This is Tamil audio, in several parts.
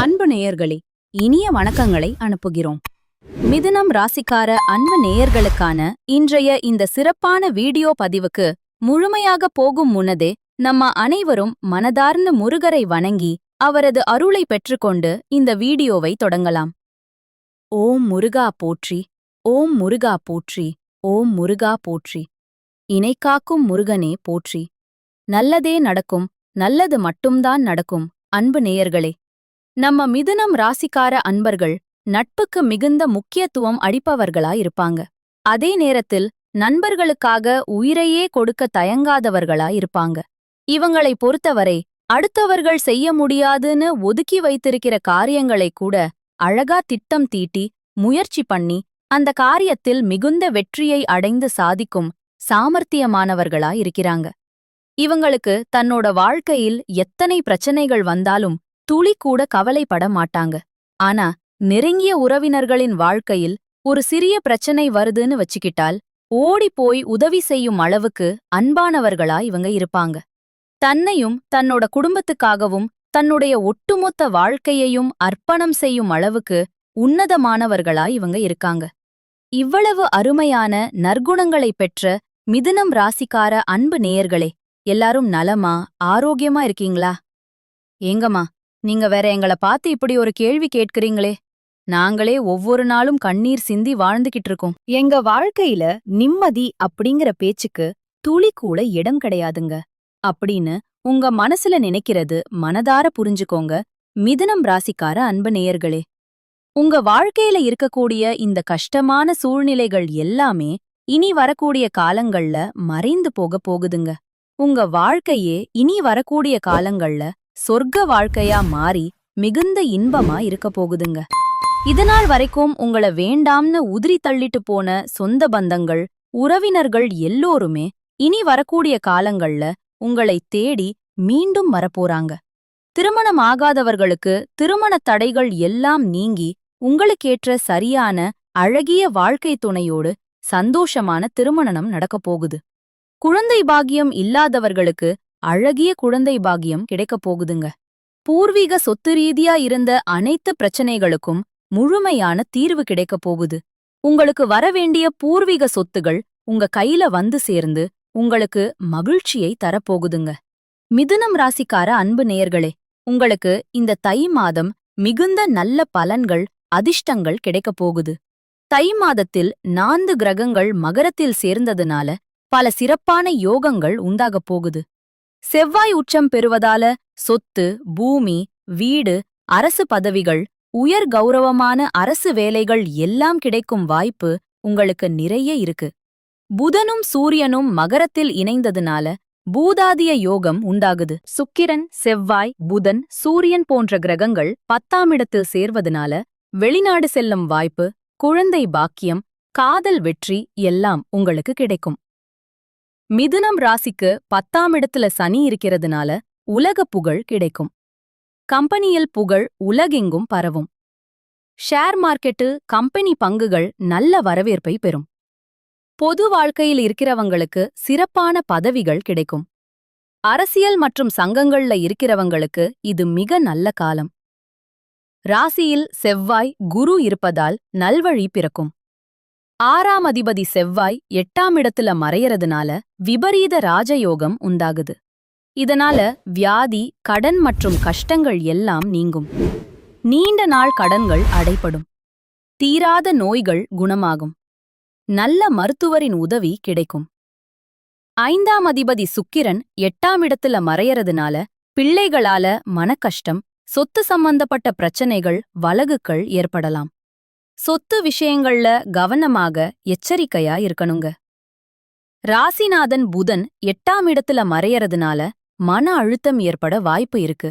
அன்பு நேயர்களே, இனிய வணக்கங்களை அனுப்புகிறோம். மிதுனம் ராசிக்கார அன்பு நேயர்களுக்கான இன்றைய இந்த சிறப்பான வீடியோ பதிவுக்கு முழுமையாக போகும் முன்னதே நம்ம அனைவரும் மனதார்ந்த முருகரை வணங்கி அவரது அருளை பெற்றுக்கொண்டு இந்த வீடியோவை தொடங்கலாம். ஓம் முருகா போற்றி, ஓம் முருகா போற்றி, ஓம் முருகா போற்றி. இணைக்காக்கும் முருகனே போற்றி. நல்லதே நடக்கும், நல்லது மட்டும்தான் நடக்கும். அன்பு நேயர்களே, நம்ம மிதுனம் ராசிக்கார அன்பர்கள் நட்புக்கு மிகுந்த முக்கியத்துவம் அளிப்பவர்களாயிருப்பாங்க. அதே நேரத்தில் நண்பர்களுக்காக உயிரையே கொடுக்க தயங்காதவர்களாயிருப்பாங்க. இவங்களை பொறுத்தவரை அடுத்தவர்கள் செய்ய முடியாதுன்னு ஒதுக்கி வைத்திருக்கிற காரியங்களை கூட அழகா திட்டம் தீட்டி முயற்சி பண்ணி அந்த காரியத்தில் மிகுந்த வெற்றியை அடைந்து சாதிக்கும் சாமர்த்தியமானவர்களாயிருக்கிறாங்க. இவங்களுக்கு தன்னோட வாழ்க்கையில் எத்தனை பிரச்சனைகள் வந்தாலும் துளி கூட கவலைப்பட மாட்டாங்க. ஆனா நெருங்கிய உறவினர்களின் வாழ்க்கையில் ஒரு சிறிய பிரச்சனை வருதுன்னு வச்சுக்கிட்டால் ஓடிப்போய் உதவி செய்யும் அளவுக்கு அன்பானவர்களா இவங்க இருப்பாங்க. தன்னையும் தன்னோட குடும்பத்துக்காகவும் தன்னுடைய ஒட்டுமொத்த வாழ்க்கையையும் அர்ப்பணம் செய்யும் அளவுக்கு உன்னதமானவர்களா இவங்க இருக்காங்க. இவ்வளவு அருமையான நற்குணங்களை பெற்ற மிதுனம் ராசிக்கார அன்பு நேயர்களே, எல்லாரும் நலமா ஆரோக்கியமா இருக்கீங்களா? ஏங்கம்மா, நீங்க வேற எங்களை பார்த்து இப்படி ஒரு கேள்வி கேட்கிறீங்களே? நாங்களே ஒவ்வொரு நாளும் கண்ணீர் சிந்தி வாழ்ந்துகிட்டு இருக்கோம். எங்க வாழ்க்கையில நிம்மதி அப்படிங்கிற பேச்சுக்கு துளி கூட இடம் கிடையாதுங்க அப்படின்னு உங்க மனசுல நினைக்கிறது மனதார புரிஞ்சுக்கோங்க மிதுனம் ராசிக்கார அன்பு நேயர்களே. உங்க வாழ்க்கையில இருக்கக்கூடிய இந்த கஷ்டமான சூழ்நிலைகள் எல்லாமே இனி வரக்கூடிய காலங்கள்ல மறைந்து போக போகுதுங்க. உங்க வாழ்க்கையே இனி வரக்கூடிய காலங்கள்ல சொர்க்க வாழ்க்கையா மாறி மிகுந்த இன்பமா இருக்க போகுதுங்க. இதனால் வரைக்கும் உங்கள வேண்டாம்னு உதிரி தள்ளிட்டு போன சொந்த பந்தங்கள், உறவினர்கள் எல்லோருமே இனி வரக்கூடிய காலங்கள்ல உங்களை தேடி மீண்டும் வரப்போறாங்க. திருமணம் ஆகாதவர்களுக்கு திருமணத் தடைகள் எல்லாம் நீங்கி உங்களுக்கேற்ற சரியான அழகிய வாழ்க்கை துணையோடு சந்தோஷமான திருமணம் நடக்கப் போகுது. குழந்தை பாக்கியம் இல்லாதவர்களுக்கு அழகிய குழந்தை பாக்கியம் கிடைக்கப் போகுதுங்க. பூர்வீக சொத்து ரீதியா இருந்த அனைத்து பிரச்சனைகளுக்கும் முழுமையான தீர்வு கிடைக்கப் போகுது. உங்களுக்கு வரவேண்டிய பூர்வீக சொத்துகள் உங்க கையில வந்து சேர்ந்து உங்களுக்கு மகிழ்ச்சியை தரப்போகுதுங்க. மிதுனம் ராசிக்கார அன்பு நேயர்களே, உங்களுக்கு இந்த தை மாதம் மிகுந்த நல்ல பலன்கள், அதிர்ஷ்டங்கள் கிடைக்கப் போகுது. தை மாதத்தில் 4 கிரகங்கள் மகரத்தில் சேர்ந்ததுனால பல சிறப்பான யோகங்கள் உண்டாகப் போகுது. செவ்வாய் உச்சம் பெறுவதால சொத்து, பூமி, வீடு, அரசு பதவிகள், உயர் கௌரவமான அரசு வேலைகள் எல்லாம் கிடைக்கும் வாய்ப்பு உங்களுக்கு நிறைய இருக்கு. புதனும் சூரியனும் மகரத்தில் இணைந்ததுனால பூதாதிய யோகம் உண்டாகுது. சுக்கிரன், செவ்வாய், புதன், சூரியன் போன்ற கிரகங்கள் 10ஆம் இடத்தில் சேர்வதனால வெளிநாடு செல்லும் வாய்ப்பு, குழந்தை பாக்கியம், காதல் வெற்றி எல்லாம் உங்களுக்கு கிடைக்கும். மிதுனம் ராசிக்கு 10ஆம் இடத்துல சனி இருக்கிறதுனால உலக புகழ் கிடைக்கும். கம்பெனியில் புகழ் உலகெங்கும் பரவும். ஷேர் மார்க்கெட்டு, கம்பெனி பங்குகள் நல்ல வரவேற்பை பெறும். பொது வாழ்க்கையில் இருக்கிறவங்களுக்கு சிறப்பான பதவிகள் கிடைக்கும். அரசியல் மற்றும் சங்கங்கள்ல இருக்கிறவங்களுக்கு இது மிக நல்ல காலம். ராசியில் செவ்வாய், குரு இருப்பதால் நல்வழி பிறக்கும். 6ஆம் அதிபதி செவ்வாய் 8ஆம் இடத்துல மறையறதுனால விபரீத ராஜயோகம் உண்டாகுது. இதனால வியாதி, கடன் மற்றும் கஷ்டங்கள் எல்லாம் நீங்கும். நீண்ட நாள் கடன்கள் அடைபடும். தீராத நோய்கள் குணமாகும். நல்ல மருத்துவரின் உதவி கிடைக்கும். 5ஆம் அதிபதி சுக்கிரன் 8ஆம் இடத்துல மறையறதுனால பிள்ளைகளால மனக்கஷ்டம், சொத்து சம்பந்தப்பட்ட பிரச்சனைகள், வலகுகள் ஏற்படலாம். சொத்து விஷயங்கள்ல கவனமாக எச்சரிக்கையா இருக்கணுங்க. ராசிநாதன் புதன் 8ஆம் இடத்துல மறையறதுனால மன அழுத்தம் ஏற்பட வாய்ப்பு இருக்கு.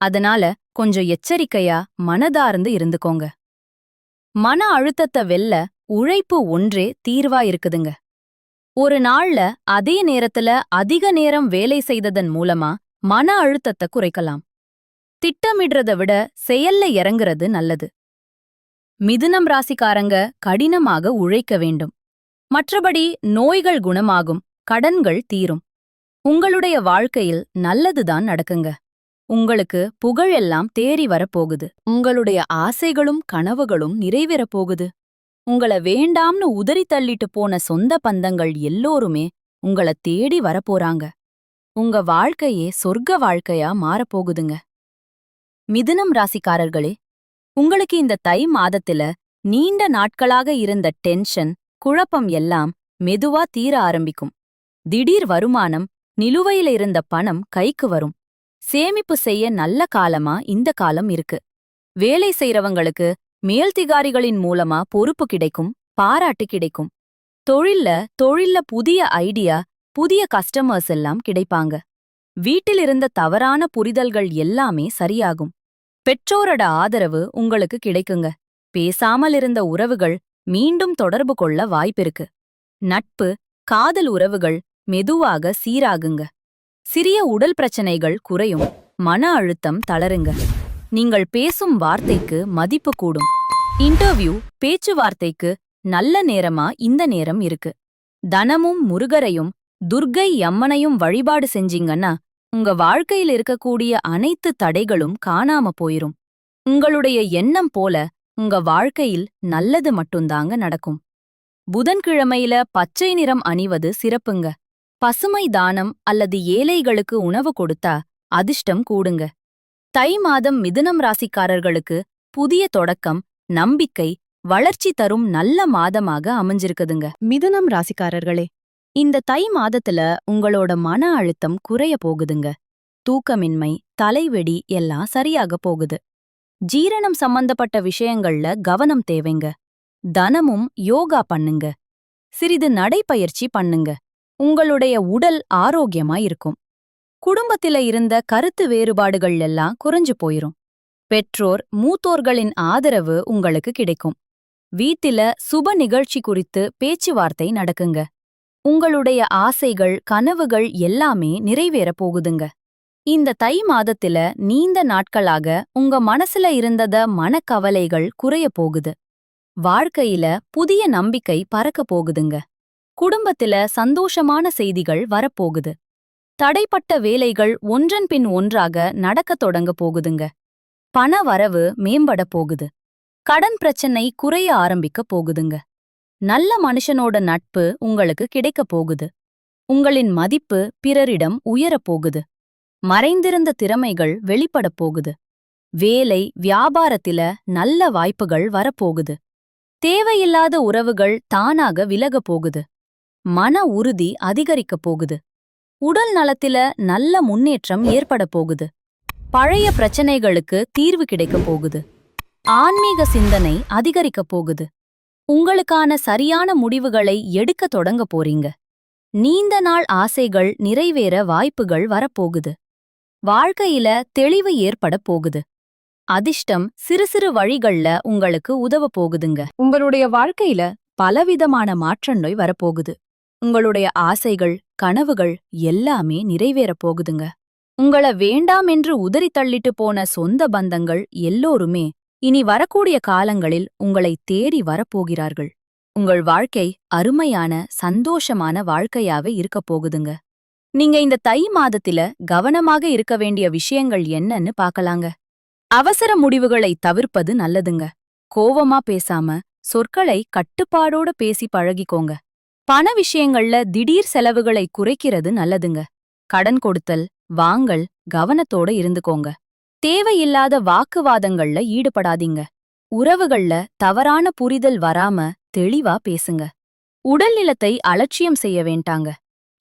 அதனால கொஞ்சம் எச்சரிக்கையா மனதார்ந்து இருந்துக்கோங்க. மன அழுத்தத்தை வெல்ல உழைப்பு ஒன்றே தீர்வா இருக்குதுங்க. ஒரு நாள்ல அதே நேரத்துல அதிக நேரம் வேலை செய்ததன் மூலமா மன அழுத்தத்தை குறைக்கலாம். திட்டமிடுறத விட செயல்ல இறங்குறது நல்லது. மிதுனம் ராசிக்காரங்க கடினமாக உழைக்க வேண்டும். மற்றபடி நோய்கள் குணமாகும், கடன்கள் தீரும். உங்களுடைய வாழ்க்கையில் நல்லதுதான் நடக்குங்க. உங்களுக்கு புகழெல்லாம் தேறி வரப்போகுது. உங்களுடைய ஆசைகளும் கனவுகளும் நிறைவேறப் போகுது. உங்கள வேண்டாம்னு உதறி தள்ளிட்டு போன சொந்த பந்தங்கள் எல்லோருமே உங்கள தேடி வரப்போறாங்க. உங்க வாழ்க்கையே சொர்க்க வாழ்க்கையா மாறப்போகுதுங்க. மிதுனம் ராசிக்காரர்களே, உங்களுக்கு இந்த தை மாதத்துல நீண்ட நாட்களாக இருந்த டென்ஷன், குழப்பம் எல்லாம் மெதுவா தீர ஆரம்பிக்கும். திடீர் வருமானம், நிலுவையில இருந்த பணம் கைக்கு வரும். சேமிப்பு செய்ய நல்ல காலமா இந்த காலம் இருக்கு. வேலை செய்றவங்களுக்கு மேல்திகாரிகளின் மூலமா பொறுப்பு கிடைக்கும், பாராட்டு கிடைக்கும். தொழில்ல புதிய ஐடியா, புதிய கஸ்டமர்ஸ் எல்லாம் கிடைப்பாங்க. வீட்டில் இருந்த தவறான புரிதல்கள் எல்லாமே சரியாகும். பெற்றோரோட ஆதரவு உங்களுக்கு கிடைக்குங்க. பேசாமல் இருந்த உறவுகள் மீண்டும் தொடர்பு கொள்ள வாய்ப்பிருக்கு. நட்பு, காதல் உறவுகள் மெதுவாக சீராகுங்க. சிறிய உடல் பிரச்சனைகள் குறையும். மன அழுத்தம் தளருங்க. நீங்கள் பேசும் வார்த்தைக்கு மதிப்பு கூடும். இன்டர்வியூ, பேச்சுவார்த்தைக்கு நல்ல நேரமா இந்த நேரம் இருக்கு. தனமும் முருகரையும் துர்க்கை அம்மனையும் வழிபாடு செஞ்சீங்கன்னா உங்க வாழ்க்கையில் இருக்கக்கூடிய அனைத்து தடைகளும் காணாம போயிரும். உங்களுடைய எண்ணம் போல உங்க வாழ்க்கையில் நல்லது மட்டும்தாங்க நடக்கும். புதன்கிழமையில பச்சை நிறம் அணிவது சிறப்புங்க. பசுமை தானம் அல்லது ஏழைகளுக்கு உணவு கொடுத்தா அதிர்ஷ்டம் கூடுங்க. தை மாதம் மிதுனம் ராசிக்காரர்களுக்கு புதிய தொடக்கம், நம்பிக்கை, வளர்ச்சி தரும் நல்ல மாதமாக அமைஞ்சிருக்குதுங்க. மிதுனம் ராசிக்காரர்களே, இந்த தை மாதத்துல உங்களோட மன அழுத்தம் குறைய போகுதுங்க. தூக்கமின்மை, தலைவெடி எல்லாம் சரியாக போகுது. ஜீரணம் சம்பந்தப்பட்ட விஷயங்கள்ல கவனம் தேவைங்க. தனமும் யோகா பண்ணுங்க. சிறிது நடைப்பயிற்சி பண்ணுங்க. உங்களுடைய உடல் ஆரோக்கியமா இருக்கும். குடும்பத்தில இருந்த கருத்து வேறுபாடுகள் எல்லாம் குறைஞ்சு போயிரும். பெற்றோர், மூத்தோர்களின் ஆதரவு உங்களுக்கு கிடைக்கும். வீட்டில சுப நிகழ்ச்சி குறித்து பேச்சுவார்த்தை நடக்குங்க. உங்களுடைய ஆசைகள், கனவுகள் எல்லாமே நிறைவேறப் போகுதுங்க. இந்த தை மாதத்தில நீண்ட நாட்களாக உங்க மனசுல இருந்தத மனக்கவலைகள் குறைய போகுது. வாழ்க்கையில புதிய நம்பிக்கை பறக்க போகுதுங்க. குடும்பத்தில சந்தோஷமான செய்திகள் வரப்போகுது. தடைப்பட்ட வேலைகள் ஒன்றன் பின் ஒன்றாக நடக்கத் தொடங்க போகுதுங்க. பண வரவு மேம்பட போகுது. கடன் பிரச்சனை குறைய ஆரம்பிக்க போகுதுங்க. நல்ல மனுஷனோட நட்பு உங்களுக்கு கிடைக்கப் போகுது. உங்களின் மதிப்பு பிறரிடம் உயரப் போகுது. மறைந்திருந்த திறமைகள் வெளிப்படப் போகுது. வேலை, வியாபாரத்தில நல்ல வாய்ப்புகள் வரப்போகுது. தேவையில்லாத உறவுகள் தானாக விலகப் போகுது. மன உறுதி அதிகரிக்கப் போகுது. உடல் நலத்தில நல்ல முன்னேற்றம் ஏற்படப் போகுது. பழைய பிரச்சனைகளுக்கு தீர்வு கிடைக்கப் போகுது. ஆன்மீக சிந்தனை அதிகரிக்கப் போகுது. உங்களுக்கான சரியான முடிவுகளை எடுக்க தொடங்க போறீங்க. நீண்ட நாள் ஆசைகள் நிறைவேற வாய்ப்புகள் வரப்போகுது. வாழ்க்கையில தெளிவு ஏற்படப் போகுது. அதிர்ஷ்டம் சிறு சிறு வழிகள்ல உங்களுக்கு உதவ போகுதுங்க. உங்களுடைய வாழ்க்கையில பலவிதமான மாற்றங்கள் வரப்போகுது. உங்களுடைய ஆசைகள், கனவுகள் எல்லாமே நிறைவேறப் போகுதுங்க. உங்கள வேண்டாம் என்று உதறி தள்ளிட்டு போன சொந்த பந்தங்கள் எல்லோருமே இனி வரக்கூடிய காலங்களில் உங்களை தேடி வரப்போகிறார்கள். உங்கள் வாழ்க்கை அருமையான, சந்தோஷமான வாழ்க்கையாவே இருக்கப் போகுதுங்க. நீங்க இந்த தை மாதத்தில கவனமாக இருக்க வேண்டிய விஷயங்கள் என்னன்னு பார்க்கலாங்க. அவசர முடிவுகளை தவிர்ப்பது நல்லதுங்க. கோவமா பேசாம சொற்களை கட்டுப்பாடோட பேசி பழகிக்கோங்க. பண விஷயங்கள்ல திடீர் செலவுகளை குறைக்கிறது நல்லதுங்க. கடன் கொடுத்தல், வாங்கல் கவனத்தோட இருந்துக்கோங்க. தேவையில்லாத வாக்குவாதங்கள்ல ஈடுபடாதீங்க. உறவுகள்ல தவறான புரிதல் வராம தெளிவா பேசுங்க. உடல் நிலத்தை அலட்சியம் செய்ய வேண்டாங்க.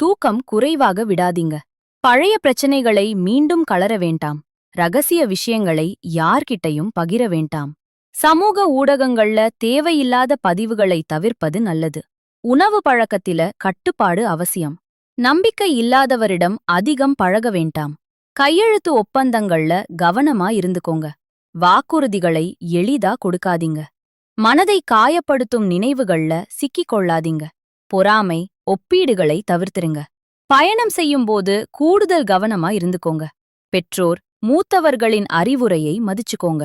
தூக்கம் குறைவாக விடாதீங்க. பழைய பிரச்சனைகளை மீண்டும் கலர வேண்டாம். ரகசிய விஷயங்களை யார்கிட்டையும் பகிர வேண்டாம். சமூக ஊடகங்கள்ல தேவையில்லாத பதிவுகளை தவிர்ப்பது நல்லது. உணவு பழக்கத்தில கட்டுப்பாடு அவசியம். நம்பிக்கை இல்லாதவரிடம் அதிகம் பழக வேண்டாம். கையெழுத்து ஒப்பந்தங்கள்ல கவனமா இருந்துக்கோங்க. வாக்குறுதிகளை எளிதா கொடுக்காதீங்க. மனதை காயப்படுத்தும் நினைவுகள்ல சிக்கிக் கொள்ளாதீங்க. பொறாமை, ஒப்பீடுகளை தவிர்த்திருங்க. பயணம் செய்யும்போது கூடுதல் கவனமா இருந்துக்கோங்க. பெற்றோர், மூத்தவர்களின் அறிவுரையை மதிச்சுக்கோங்க.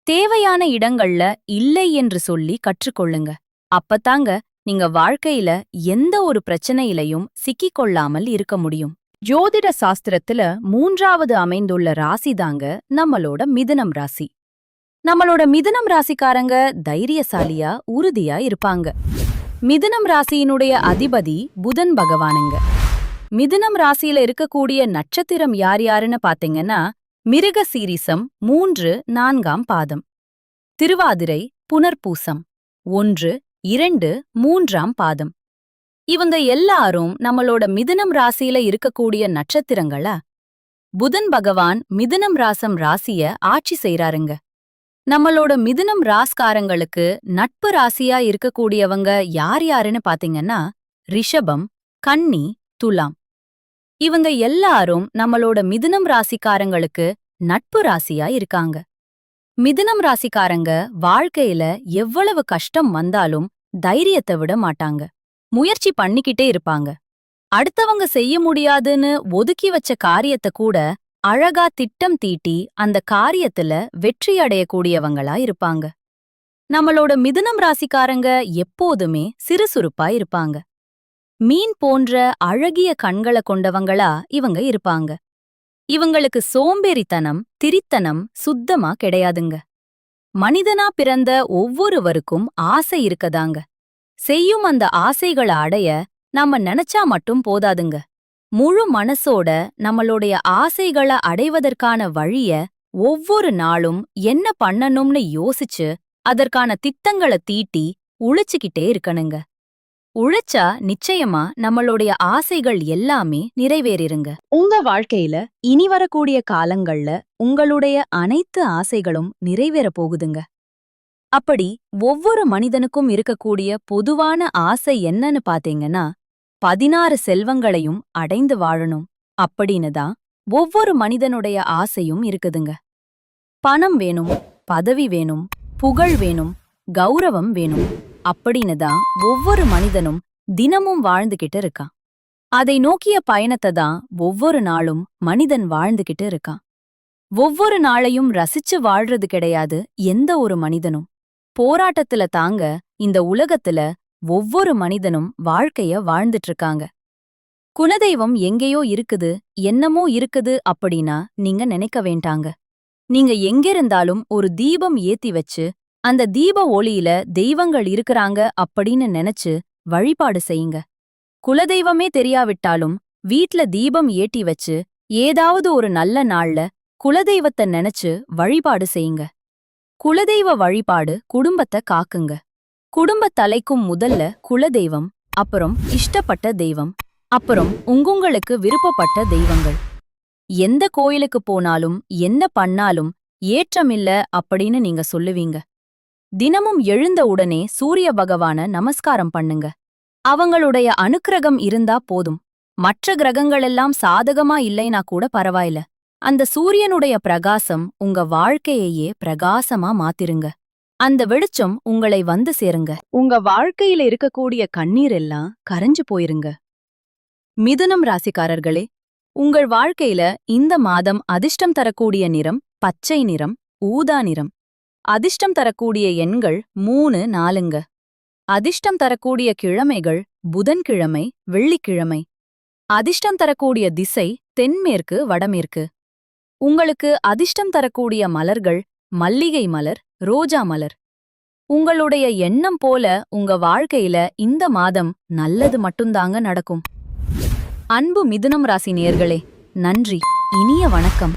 தேவையான இடங்கள்ல இல்லை என்று சொல்லி கற்றுக்கொள்ளுங்க. அப்பத்தாங்க நீங்க வாழ்க்கையில எந்த ஒரு பிரச்சனையிலையும் சிக்கிக் கொள்ளாமல் இருக்க முடியும். ஜோதிட சாஸ்திரத்துல மூன்றாவது அமைந்துள்ள ராசிதாங்க நம்மளோட மிதுனம் ராசி. நம்மளோட மிதுனம் ராசிக்காரங்க தைரியசாலியா உறுதியா இருப்பாங்க. மிதுனம் ராசியினுடைய அதிபதி புதன் பகவானுங்க. மிதுனம் ராசியில இருக்கக்கூடிய நட்சத்திரம் யார் யாருன்னு பாத்தீங்கன்னா மிருக சீரிசம் 3, 4ஆம் பாதம், திருவாதிரை, புனர்பூசம் 1, 2, 3ஆம் பாதம். இவங்க எல்லாரும் நம்மளோட மிதுனம் ராசியில இருக்கக்கூடிய நட்சத்திரங்களா. புதன் பகவான் மிதுனம் ராசிய ஆட்சி செய்றாருங்க. நம்மளோட மிதுனம் ராஸ்காரங்களுக்கு நட்பு ராசியா இருக்கக்கூடியவங்க யார் யாருன்னு பாத்தீங்கன்னா ரிஷபம், கன்னி, துலாம். இவங்க எல்லாரும் நம்மளோட மிதுனம் ராசிக்காரங்களுக்கு நட்பு ராசியா இருக்காங்க. மிதுனம் ராசிக்காரங்க வாழ்க்கையில எவ்வளவு கஷ்டம் வந்தாலும் தைரியத்தை விட மாட்டாங்க. முயற்சி பண்ணிக்கிட்டே இருப்பாங்க. அடுத்தவங்க செய்ய முடியாதுன்னு ஒதுக்கி வச்ச காரியத்தை கூட அழகா திட்டம் தீட்டி அந்த காரியத்துல வெற்றி அடையக்கூடியவங்களா இருப்பாங்க. நம்மளோட மிதுனம் ராசிக்காரங்க எப்போதுமே சிறுசுறுப்பா இருப்பாங்க. மீன் போன்ற அழகிய கண்களை கொண்டவங்களா இவங்க இருப்பாங்க. இவங்களுக்கு சோம்பேறித்தனம், திரித்தனம் சுத்தமா கிடையாதுங்க. மனிதனா பிறந்த ஒவ்வொருவருக்கும் ஆசை இருக்கதாங்க. செய்யும் அந்த ஆசைகளை அடைய நாம நினைச்சா மட்டும் போதாதுங்க. முழு மனசோட நம்மளுடைய ஆசைகளை அடைவதற்கான வழிய ஒவ்வொரு நாளும் என்ன பண்ணணும்னு யோசிச்சு அதற்கான திட்டங்களை தீட்டி உழைச்சுக்கிட்டே இருக்கணுங்க. உழைச்சா நிச்சயமா நம்மளுடைய ஆசைகள் எல்லாமே நிறைவேறிருங்க. உங்க வாழ்க்கையில இனி வரக்கூடிய காலங்கள்ல உங்களுடைய அனைத்து ஆசைகளும் நிறைவேற போகுதுங்க. அப்படி ஒவ்வொரு மனிதனுக்கும் இருக்கக்கூடிய பொதுவான ஆசை என்னன்னு பாத்தீங்கன்னா 16 செல்வங்களையும் அடைந்து வாழணும் அப்படின்னு தான் ஒவ்வொரு மனிதனுடைய ஆசையும் இருக்குதுங்க. பணம் வேணும், பதவி வேணும், புகழ் வேணும், கௌரவம் வேணும் அப்படின்னு தான் ஒவ்வொரு மனிதனும் தினமும் வாழ்ந்துகிட்டு இருக்கான். அதை நோக்கிய பயணத்தை தான் ஒவ்வொரு நாளும் மனிதன் வாழ்ந்துகிட்டு இருக்கான். ஒவ்வொரு நாளையும் ரசிச்சு வாழ்றது கிடையாது எந்த ஒரு மனிதனும். போராட்டத்துல தாங்க இந்த உலகத்துல ஒவ்வொரு மனிதனும் வாழ்க்கைய வாழ்ந்துட்டு இருக்காங்க. குலதெய்வம் எங்கேயோ இருக்குது, என்னமோ இருக்குது அப்படின்னா நீங்க நினைக்க வேண்டாங்க. நீங்க எங்கிருந்தாலும் ஒரு தீபம் ஏத்தி வச்சு அந்த தீப ஒளியில தெய்வங்கள் இருக்கிறாங்க அப்படின்னு நினைச்சு வழிபாடு செய்யுங்க. குலதெய்வமே தெரியாவிட்டாலும் வீட்ல தீபம் ஏற்றி வச்சு ஏதாவது ஒரு நல்ல நாள்ல குலதெய்வத்தை நினைச்சு வழிபாடு செய்யுங்க. குலதெய்வ வழிபாடு குடும்பத்தை காக்குங்க. குடும்பத் தலைக்கும் முதல்ல குலதெய்வம், அப்புறம் இஷ்டப்பட்ட தெய்வம், அப்புறம் உங்களுக்கு விருப்பப்பட்ட தெய்வங்கள். எந்த கோயிலுக்கு போனாலும் என்ன பண்ணாலும் ஏற்றமில்ல அப்படின்னு நீங்க சொல்லுவீங்க. தினமும் எழுந்த உடனே சூரிய பகவான நமஸ்காரம் பண்ணுங்க. அவங்களுடைய அனுக்கிரகம் இருந்தா போதும். மற்ற கிரகங்களெல்லாம் சாதகமா இல்லைனா கூட பரவாயில்ல. அந்த சூரியனுடைய பிரகாசம் உங்க வாழ்க்கையையே பிரகாசமா மாத்திருங்க. அந்த வெளிச்சம் உங்களை வந்து சேருங்க. உங்க வாழ்க்கையில இருக்கக்கூடிய கண்ணீர் எல்லாம் கரைஞ்சு போயிருங்க. மிதுனம் ராசிக்காரர்களே, உங்கள் வாழ்க்கையில இந்த மாதம் அதிர்ஷ்டம் தரக்கூடிய நிறம் பச்சை நிறம், ஊதா நிறம். அதிர்ஷ்டம் தரக்கூடிய எண்கள் 3, 4ங்க. அதிர்ஷ்டம் தரக்கூடிய கிழமைகள் புதன்கிழமை, வெள்ளிக்கிழமை. அதிர்ஷ்டம் தரக்கூடிய திசை தென்மேற்கு, வடமேற்கு. உங்களுக்கு அதிர்ஷ்டம் தரக்கூடிய மலர்கள் மல்லிகை மலர், ரோஜா மலர். உங்களுடைய எண்ணம் போல உங்க வாழ்க்கையில இந்த மாதம் நல்லது மட்டும்தாங்க நடக்கும். அன்பு மிதுனம் ராசி நேயர்களே, நன்றி, இனிய வணக்கம்.